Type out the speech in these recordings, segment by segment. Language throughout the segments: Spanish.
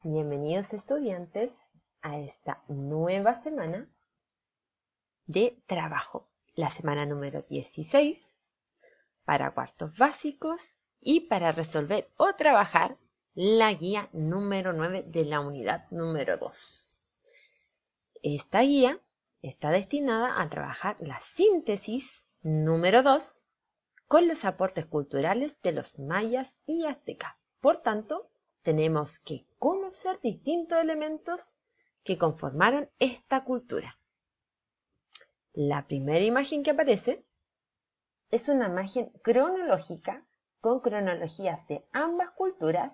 Bienvenidos estudiantes a esta nueva semana de trabajo, la semana número 16 para cuartos básicos y para resolver o trabajar la guía número 9 de la unidad número 2. Esta guía está destinada a trabajar la síntesis número 2 con los aportes culturales de los mayas y aztecas. Por tanto, tenemos que conocer distintos elementos que conformaron esta cultura. La primera imagen que aparece es una imagen cronológica con cronologías de ambas culturas,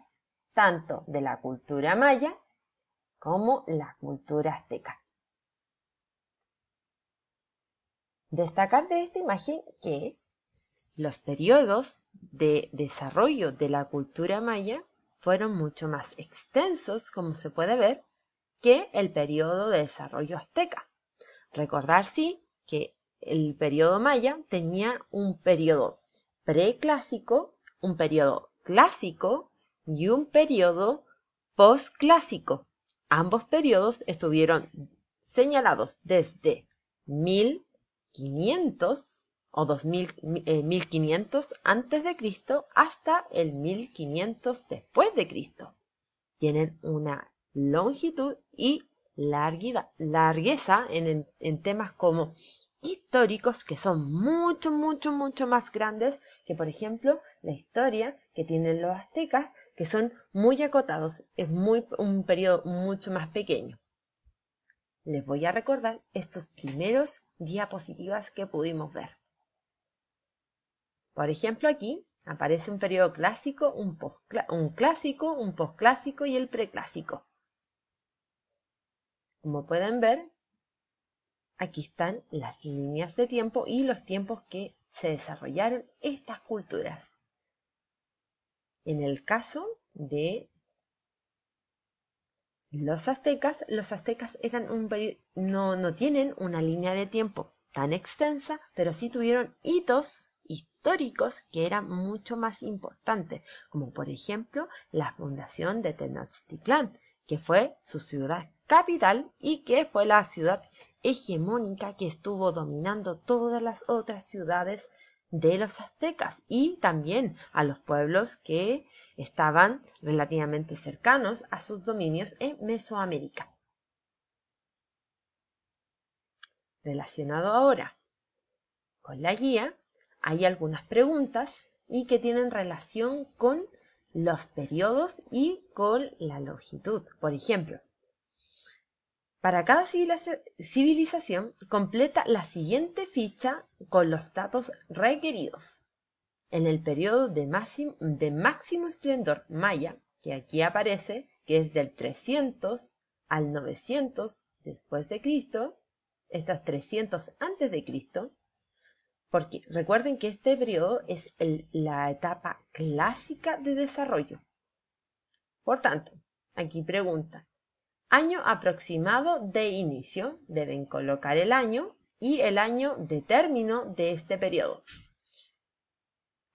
tanto de la cultura maya como la cultura azteca. Destacar de esta imagen que los periodos de desarrollo de la cultura maya fueron mucho más extensos, como se puede ver, que el periodo de desarrollo azteca. Recordar, sí, que el periodo maya tenía un periodo preclásico, un periodo clásico y un periodo posclásico. Ambos periodos estuvieron señalados desde 1500 o 1500 antes de Cristo hasta el 1500 después de Cristo. Tienen una longitud y largueza en temas como históricos que son mucho más grandes que, por ejemplo, la historia que tienen los aztecas, que son muy acotados. Es un periodo mucho más pequeño. Les voy a recordar estos primeros diapositivas que pudimos ver. Por ejemplo, aquí aparece un periodo clásico, un clásico, un posclásico y el preclásico. Como pueden ver, aquí están las líneas de tiempo y los tiempos que se desarrollaron estas culturas. En el caso de los aztecas eran no tienen una línea de tiempo tan extensa, pero sí tuvieron hitos históricos que eran mucho más importantes, como por ejemplo la fundación de Tenochtitlán, que fue su ciudad capital y que fue la ciudad hegemónica que estuvo dominando todas las otras ciudades de los aztecas y también a los pueblos que estaban relativamente cercanos a sus dominios en Mesoamérica. Relacionado ahora con la guía, hay algunas preguntas y que tienen relación con los periodos y con la longitud. Por ejemplo, para cada civilización completa la siguiente ficha con los datos requeridos. En el periodo de máximo esplendor maya, que aquí aparece, que es del 300 al 900 después de Cristo, estas 300 antes de Cristo, porque recuerden que este periodo es la etapa clásica de desarrollo. Por tanto, aquí pregunta, año aproximado de inicio, deben colocar el año y el año de término de este periodo.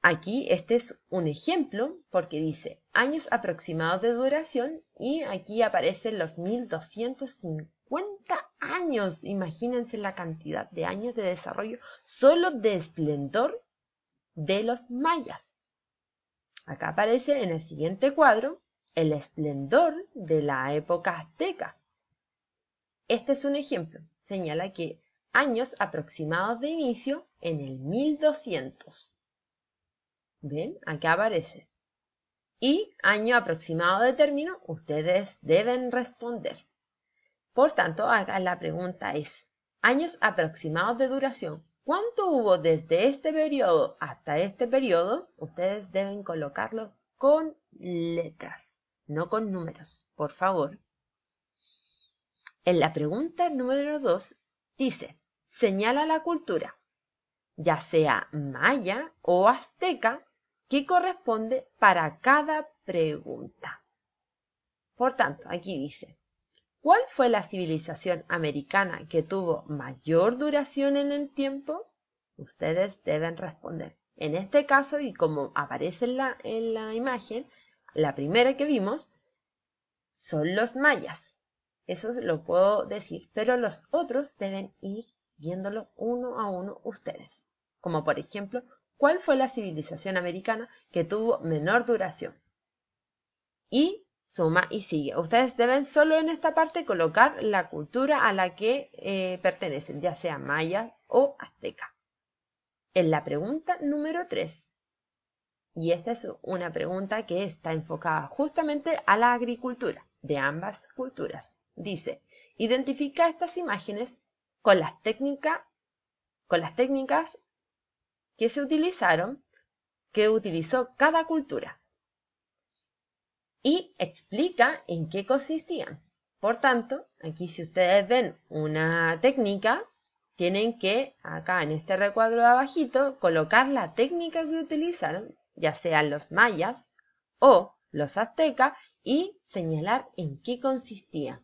Aquí este es un ejemplo porque dice años aproximados de duración y aquí aparecen los 1250 años. Imagínense la cantidad de años de desarrollo solo de esplendor de los mayas. Acá aparece en el siguiente cuadro el esplendor de la época azteca. Este es un ejemplo. Señala que años aproximados de inicio en el 1200. ¿Ven? Acá aparece. Y año aproximado de término, ustedes deben responder. Por tanto, acá la pregunta es, años aproximados de duración. ¿Cuánto hubo desde este periodo hasta este periodo? Ustedes deben colocarlo con letras, no con números, por favor. En la pregunta número 2 dice, señala la cultura, ya sea maya o azteca, que corresponde para cada pregunta. Por tanto, aquí dice, ¿cuál fue la civilización americana que tuvo mayor duración en el tiempo? Ustedes deben responder. En este caso, y como aparece en la imagen, la primera que vimos, son los mayas. Eso lo puedo decir, pero los otros deben ir viéndolo uno a uno ustedes. Como por ejemplo, ¿cuál fue la civilización americana que tuvo menor duración? Y suma y sigue. Ustedes deben solo en esta parte colocar la cultura a la que pertenecen, ya sea maya o azteca. En la pregunta número 3, y esta es una pregunta que está enfocada justamente a la agricultura de ambas culturas. Dice, identifica estas imágenes con las técnicas que se utilizaron, que utilizó cada cultura, y explica en qué consistían. Por tanto, aquí si ustedes ven una técnica, tienen que, acá en este recuadro de abajito, colocar la técnica que utilizaron, ya sean los mayas o los aztecas, y señalar en qué consistía.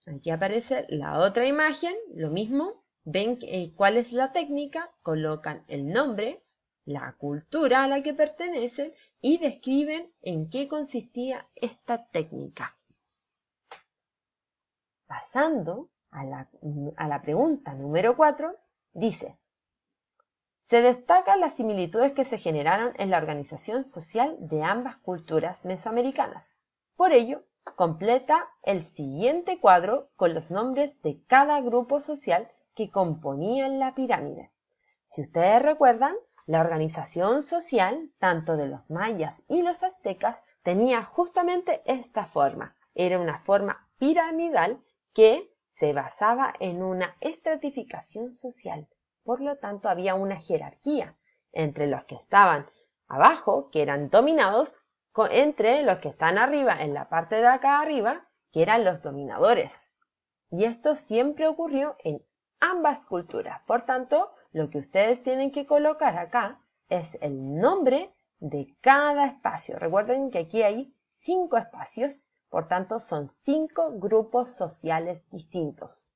Aquí aparece la otra imagen, lo mismo, ven cuál es la técnica, colocan el nombre, la cultura a la que pertenecen y describen en qué consistía esta técnica. Pasando a la pregunta número 4, dice, se destacan las similitudes que se generaron en la organización social de ambas culturas mesoamericanas. Por ello, completa el siguiente cuadro con los nombres de cada grupo social que componían la pirámide. Si ustedes recuerdan, la organización social, tanto de los mayas y los aztecas, tenía justamente esta forma. Era una forma piramidal que se basaba en una estratificación social. Por lo tanto, había una jerarquía entre los que estaban abajo, que eran dominados, entre los que están arriba, en la parte de acá arriba, que eran los dominadores. Y esto siempre ocurrió en ambas culturas. Por tanto, lo que ustedes tienen que colocar acá es el nombre de cada espacio. Recuerden que aquí hay 5 espacios, por tanto son 5 grupos sociales distintos.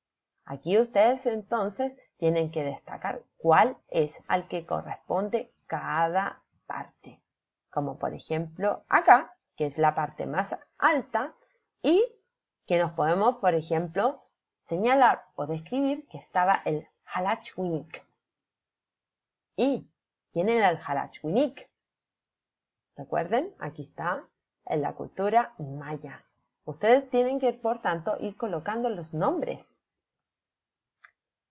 Aquí ustedes entonces tienen que destacar cuál es al que corresponde cada parte. Como por ejemplo acá, que es la parte más alta, y que nos podemos, por ejemplo, señalar o describir que estaba el Xalachhuinic. ¿Y quién era el Xalachhuinic? Recuerden, aquí está en la cultura maya. Ustedes tienen que, por tanto, ir colocando los nombres.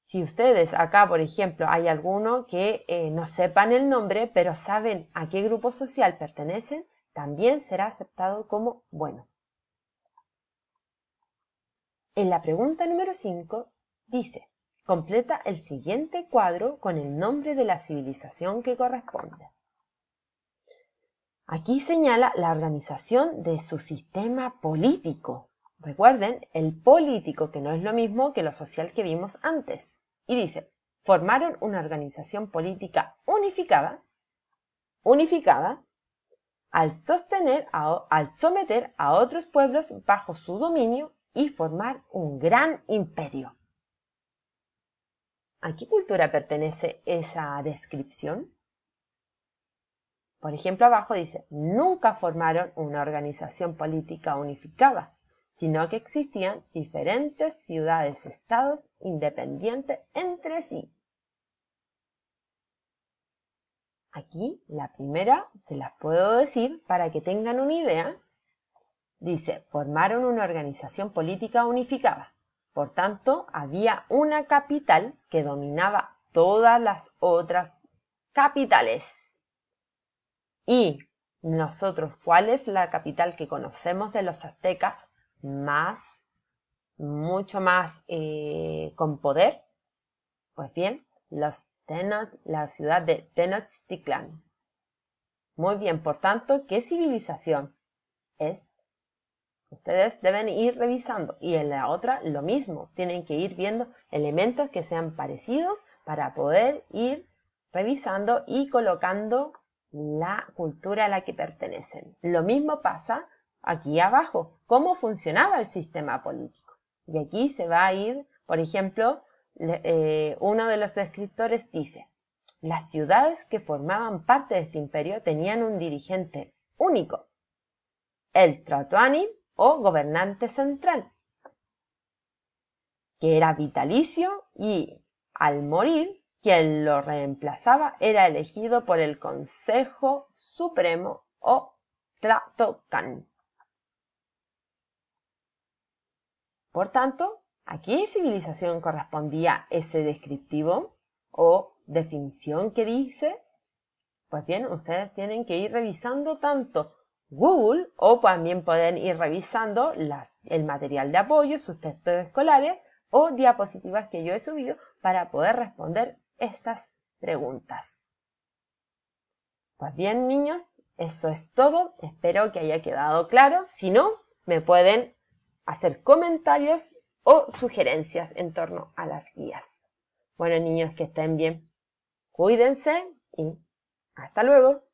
Si ustedes acá, por ejemplo, hay alguno que no sepan el nombre, pero saben a qué grupo social pertenecen, también será aceptado como bueno. En la pregunta número 5 dice, completa el siguiente cuadro con el nombre de la civilización que corresponde. Aquí señala la organización de su sistema político. Recuerden, el político, que no es lo mismo que lo social que vimos antes. Y dice, formaron una organización política unificada al someter a otros pueblos bajo su dominio y formar un gran imperio. ¿A qué cultura pertenece esa descripción? Por ejemplo, abajo dice, nunca formaron una organización política unificada, sino que existían diferentes ciudades-estados independientes entre sí. Aquí, la primera, se las puedo decir para que tengan una idea. Dice, formaron una organización política unificada. Por tanto, había una capital que dominaba todas las otras capitales. Y nosotros, ¿cuál es la capital que conocemos de los aztecas? Mucho más con poder. Pues bien, la ciudad de Tenochtitlán. Muy bien, por tanto, ¿qué civilización es? Ustedes deben ir revisando, y en la otra lo mismo, tienen que ir viendo elementos que sean parecidos para poder ir revisando y colocando la cultura a la que pertenecen. Lo mismo pasa aquí abajo, cómo funcionaba el sistema político. Y aquí se va a ir, por ejemplo, uno de los descriptores dice, las ciudades que formaban parte de este imperio tenían un dirigente único, el Tlatoani o gobernante central, que era vitalicio y al morir, quien lo reemplazaba era elegido por el Consejo Supremo o Tlatocan. Por tanto, ¿a qué civilización correspondía ese descriptivo o definición que dice? Pues bien, ustedes tienen que ir revisando tanto Google o también pueden ir revisando el material de apoyo, sus textos escolares o diapositivas que yo he subido para poder responder estas preguntas. Pues bien, niños, eso es todo. Espero que haya quedado claro. Si no, me pueden hacer comentarios o sugerencias en torno a las guías. Bueno, niños, que estén bien. Cuídense y hasta luego.